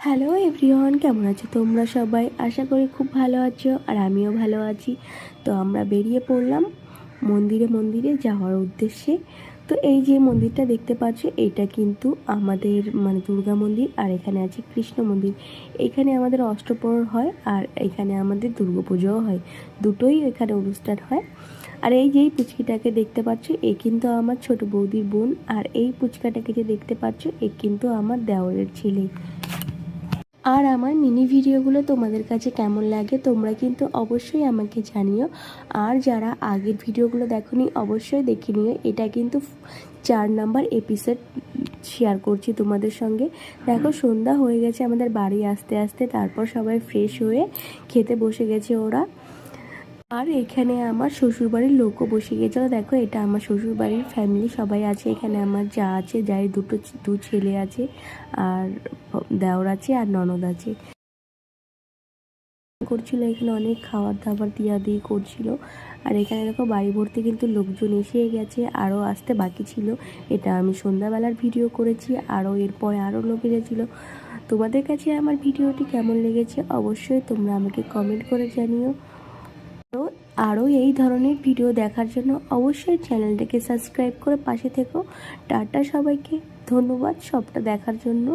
Hello everyone, কেমন আছো তোমরা সবাই? আশা করি খুব ভালো আছো আর আমিও ভালো আছি। তো আমরা বেরিয়ে পড়লাম মন্দিরে যাওয়ার উদ্দেশ্যে। তো এই যে মন্দিরটা দেখতে পাচ্ছ, এটা কিন্তু আমাদের দুর্গা মন্দির, আর এখানে আছে কৃষ্ণ মন্দির। এখানে আমাদের অষ্টপ্রহর হয় আর এখানে আমাদের দুর্গাপুজোও হয়, দুটোই এখানে অনুষ্ঠান হয়। আর এই যে পুচকিটাকে দেখতে পাচ্ছ, এ কিন্তু আমার ছোট বৌদির বোন, আর এই পুচকাটাকে যে দেখতে পাচ্ছ, এ কিন্তু আমার দেওরের ছেলে। আর আমার মিনি ভিডিওগুলো তোমাদের কাছে কেমন লাগে তোমরা কিন্তু অবশ্যই আমাকে জানিও। আর যারা আগের ভিডিওগুলো দেখোনি অবশ্যই দেখে নিও। এটা কিন্তু 4 নাম্বার এপিসোড শেয়ার করছি তোমাদের সঙ্গে। দেখো, সন্ধ্যা হয়ে গেছে আমাদের বাড়ি আসতে আসতে, তারপর সবাই ফ্রেশ হয়ে খেতে বসে গেছে ওরা। আর এখানে আমার শ্বশুরবাড়ির লোকও বসে গেছিলো। দেখো, এটা আমার শ্বশুরবাড়ির ফ্যামিলি সবাই আছে এখানে। আমার যা আছে, যাই দু ছেলে আছে, আর দেওর আছে, আর ননদ আছে। করছিল এখানে অনেক খাবার দাবার দিয়ে করছিল। আর এখানে দেখো, বাড়ি ভর্তি কিন্তু লোকজন এসে গেছে, আরও আসতে বাকি ছিল। এটা আমি সন্ধ্যাবেলার ভিডিও করেছি, আরও এরপরে আরও লোক এসেছিল। তোমাদের কাছে আমার ভিডিওটি কেমন লেগেছে অবশ্যই তোমরা আমাকে কমেন্ট করে জানিও। আরও এই ধরনের ভিডিও দেখার জন্য অবশ্যই চ্যানেলটাকে সাবস্ক্রাইব করে পাশে থেকো। টাটা সবাইকে, ধন্যবাদ সবটা দেখার জন্য।